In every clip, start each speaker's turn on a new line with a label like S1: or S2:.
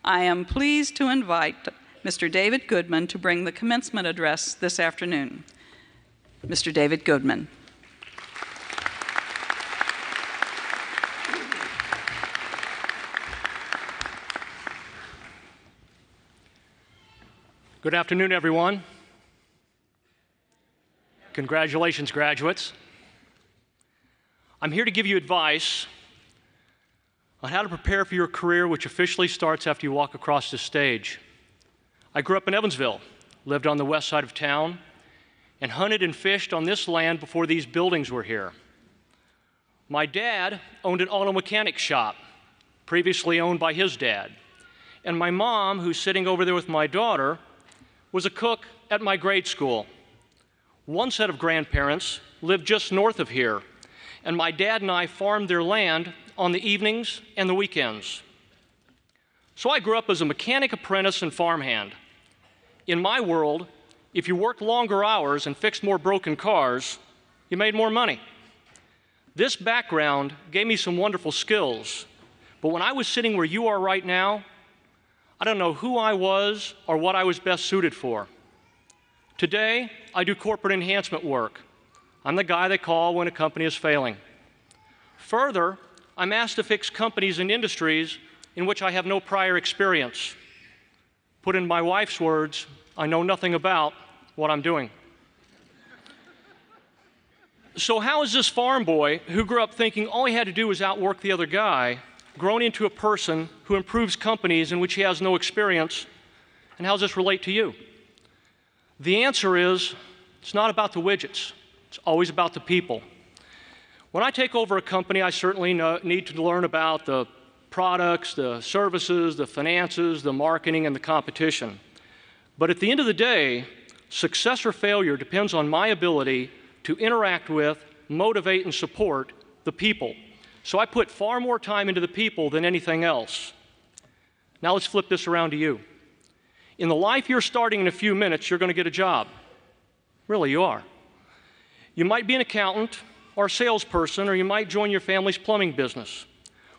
S1: I am pleased to invite Mr. David Goodman to bring the commencement address this afternoon. Mr. David Goodman.
S2: Good afternoon, everyone. Congratulations, graduates. I'm here to give you advice on how to prepare for your career, which officially starts after you walk across the stage. I grew up in Evansville, lived on the west side of town, and hunted and fished on this land before these buildings were here. My dad owned an auto mechanic shop, previously owned by his dad. And my mom, who's sitting over there with my daughter, was a cook at my grade school. One set of grandparents lived just north of here, and my dad and I farmed their land on the evenings and the weekends. So I grew up as a mechanic apprentice and farmhand. In my world, if you worked longer hours and fixed more broken cars, you made more money. This background gave me some wonderful skills, but when I was sitting where you are right now, I don't know who I was or what I was best suited for. Today, I do corporate enhancement work. I'm the guy they call when a company is failing. Further, I'm asked to fix companies and industries in which I have no prior experience. Put in my wife's words, I know nothing about what I'm doing. So how is this farm boy who grew up thinking all he had to do was outwork the other guy grown into a person who improves companies in which he has no experience, and how does this relate to you? The answer is, it's not about the widgets. It's always about the people. When I take over a company, I certainly need to learn about the products, the services, the finances, the marketing, and the competition. But at the end of the day, success or failure depends on my ability to interact with, motivate, and support the people. So I put far more time into the people than anything else. Now let's flip this around to you. In the life you're starting in a few minutes, you're going to get a job. Really, you are. You might be an accountant or a salesperson, or you might join your family's plumbing business.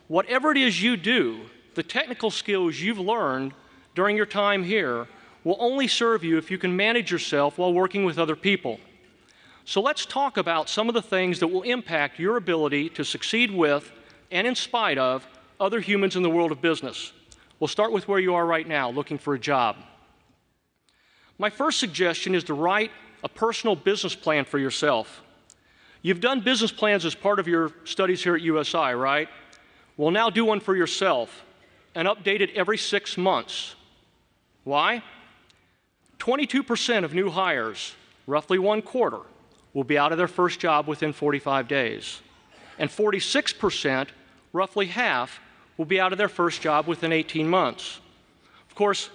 S2: Whatever it is you do, the technical skills you've learned during your time here will only serve you if you can manage yourself while working with other people. So let's talk about some of the things that will impact your ability to succeed with and in spite of other humans in the world of business. We'll start with where you are right now, looking for a job. My first suggestion is to write a personal business plan for yourself. You've done business plans as part of your studies here at USI, right? Well, now do one for yourself and update it every 6 months. Why? 22% of new hires, roughly 1/4, will be out of their first job within 45 days. And 46%, roughly half, will be out of their first job within 18 months. Of course,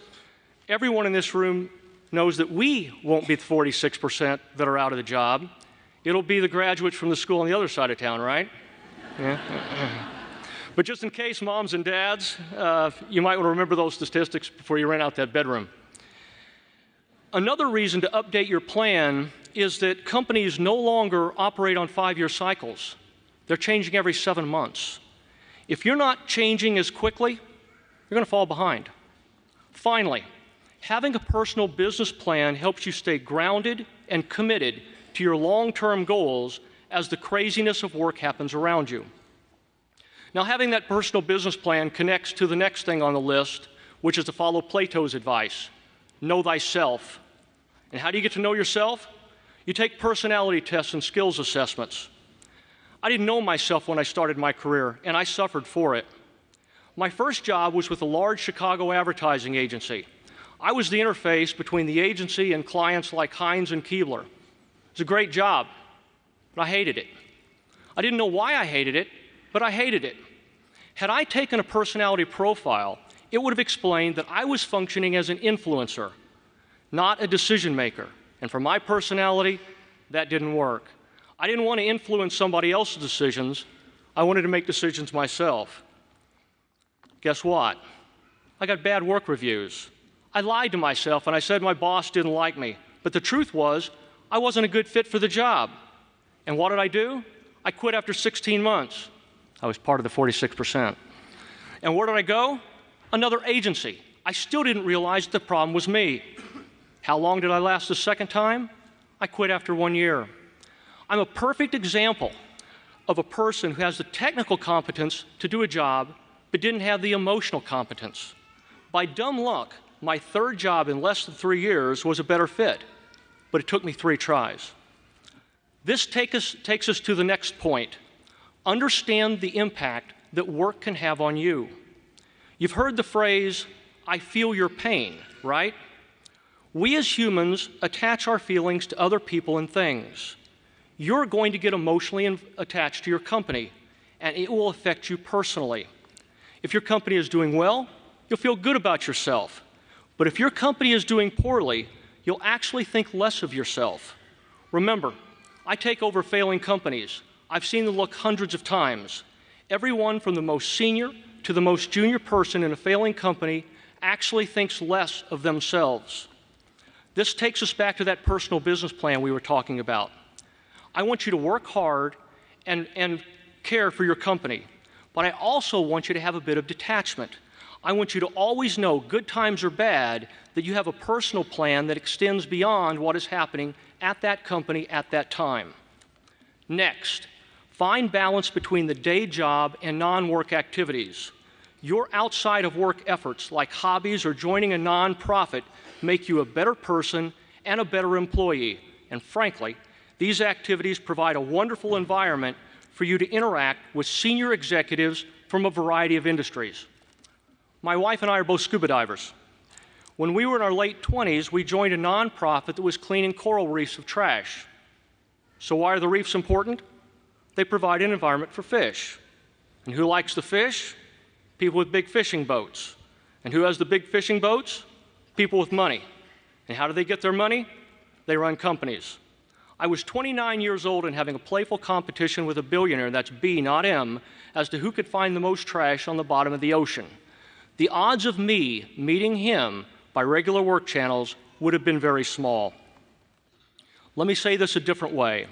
S2: everyone in this room knows that we won't be the 46% that are out of the job. It'll be the graduates from the school on the other side of town, right? Yeah. But just in case, moms and dads, you might want to remember those statistics before you rent out that bedroom. Another reason to update your plan is that companies no longer operate on 5-year cycles. They're changing every 7 months. If you're not changing as quickly, you're going to fall behind. Finally, having a personal business plan helps you stay grounded and committed to your long-term goals as the craziness of work happens around you. Now, having that personal business plan connects to the next thing on the list, which is to follow Plato's advice. Know thyself. And how do you get to know yourself? You take personality tests and skills assessments. I didn't know myself when I started my career, and I suffered for it. My first job was with a large Chicago advertising agency. I was the interface between the agency and clients like Heinz and Keebler. It was a great job, but I hated it. I didn't know why I hated it, but I hated it. Had I taken a personality profile, it would have explained that I was functioning as an influencer, not a decision maker. And for my personality, that didn't work. I didn't want to influence somebody else's decisions. I wanted to make decisions myself. Guess what? I got bad work reviews. I lied to myself and I said my boss didn't like me. But the truth was, I wasn't a good fit for the job. And what did I do? I quit after 16 months. I was part of the 46%. And where did I go? Another agency. I still didn't realize the problem was me. How long did I last the second time? I quit after 1 year. I'm a perfect example of a person who has the technical competence to do a job, but didn't have the emotional competence. By dumb luck, my third job in less than 3 years was a better fit, but it took me 3 tries. This takes us to the next point. Understand the impact that work can have on you. You've heard the phrase, "I feel your pain," right? We as humans attach our feelings to other people and things. You're going to get emotionally attached to your company, and it will affect you personally. If your company is doing well, you'll feel good about yourself. But if your company is doing poorly, you'll actually think less of yourself. Remember, I take over failing companies. I've seen the look hundreds of times. Everyone from the most senior to the most junior person in a failing company actually thinks less of themselves. This takes us back to that personal business plan we were talking about. I want you to work hard and care for your company, but I also want you to have a bit of detachment. I want you to always know, good times or bad, that you have a personal plan that extends beyond what is happening at that company at that time. Next, find balance between the day job and non-work activities. Your outside of work efforts, like hobbies or joining a nonprofit, make you a better person and a better employee. And frankly, these activities provide a wonderful environment for you to interact with senior executives from a variety of industries. My wife and I are both scuba divers. When we were in our late 20s, we joined a nonprofit that was cleaning coral reefs of trash. So why are the reefs important? They provide an environment for fish. And who likes the fish? People with big fishing boats. And who has the big fishing boats? People with money. And how do they get their money? They run companies. I was 29 years old and having a playful competition with a billionaire, that's B, not M, as to who could find the most trash on the bottom of the ocean. The odds of me meeting him by regular work channels would have been very small. Let me say this a different way.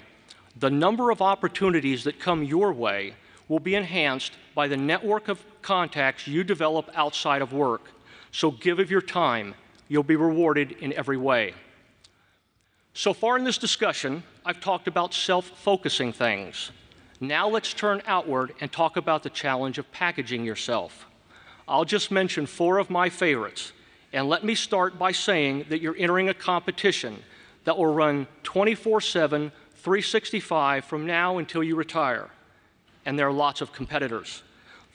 S2: The number of opportunities that come your way will be enhanced by the network of contacts you develop outside of work. So give of your time. You'll be rewarded in every way. So far in this discussion, I've talked about self-focusing things. Now let's turn outward and talk about the challenge of packaging yourself. I'll just mention 4 of my favorites. And let me start by saying that you're entering a competition that will run 24/7, 365 from now until you retire. And there are lots of competitors.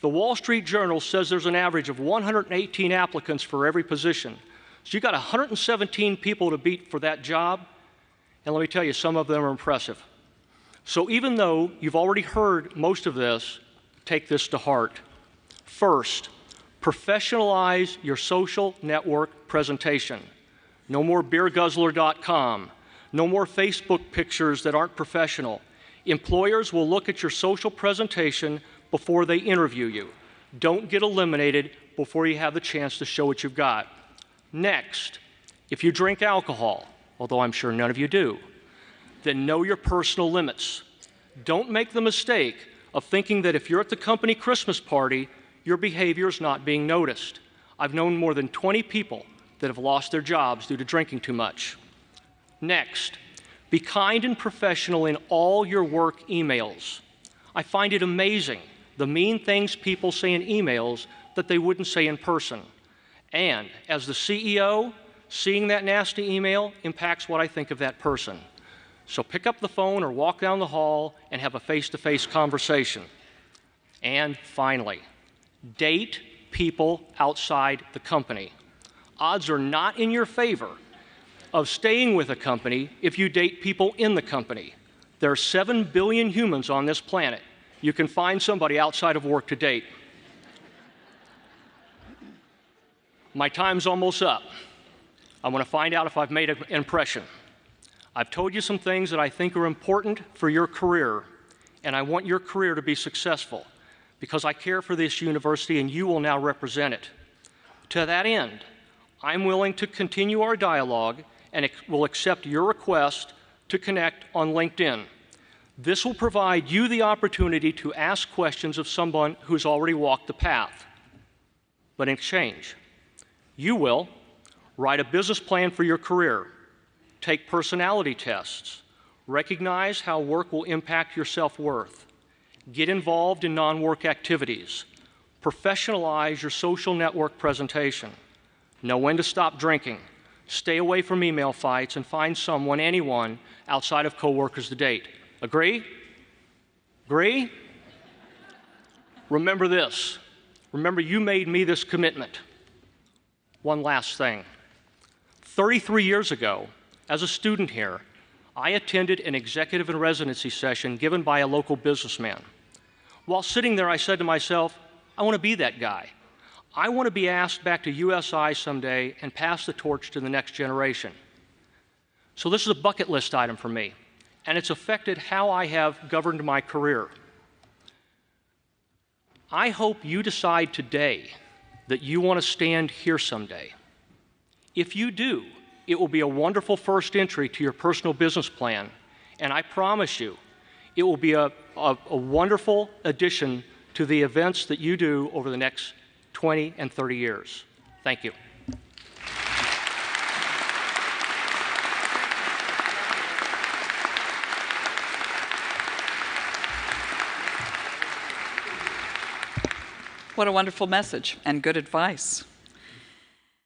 S2: The Wall Street Journal says there's an average of 118 applicants for every position. So you got 117 people to beat for that job. And let me tell you, some of them are impressive. So even though you've already heard most of this, take this to heart. First, professionalize your social network presentation. No more beerguzzler.com. No more Facebook pictures that aren't professional. Employers will look at your social presentation before they interview you. Don't get eliminated before you have the chance to show what you've got. Next, if you drink alcohol, although I'm sure none of you do, then know your personal limits. Don't make the mistake of thinking that if you're at the company Christmas party, your behavior is not being noticed. I've known more than 20 people that have lost their jobs due to drinking too much. Next, be kind and professional in all your work emails. I find it amazing the mean things people say in emails that they wouldn't say in person. And as the CEO, seeing that nasty email impacts what I think of that person. So pick up the phone or walk down the hall and have a face-to-face conversation. And finally, date people outside the company. Odds are not in your favor of staying with a company if you date people in the company. There are 7 billion humans on this planet. You can find somebody outside of work to date. My time's almost up. I want to find out if I've made an impression. I've told you some things that I think are important for your career, and I want your career to be successful because I care for this university and you will now represent it. To that end, I'm willing to continue our dialogue and will accept your request to connect on LinkedIn. This will provide you the opportunity to ask questions of someone who's already walked the path. But in exchange, you will write a business plan for your career, take personality tests, recognize how work will impact your self-worth, get involved in non-work activities, professionalize your social network presentation, know when to stop drinking, stay away from email fights, and find someone, anyone, outside of coworkers to date. Agree? Agree? Remember this. Remember, you made me this commitment. One last thing. 33 years ago, as a student here, I attended an executive and residency session given by a local businessman. While sitting there, I said to myself, I want to be that guy. I want to be asked back to USI someday and pass the torch to the next generation. So this is a bucket list item for me, and it's affected how I have governed my career. I hope you decide today that you want to stand here someday. If you do, it will be a wonderful first entry to your personal business plan, and I promise you, it will be a wonderful addition to the events that you do over the next 20 and 30 years. Thank you.
S1: What a wonderful message and good advice.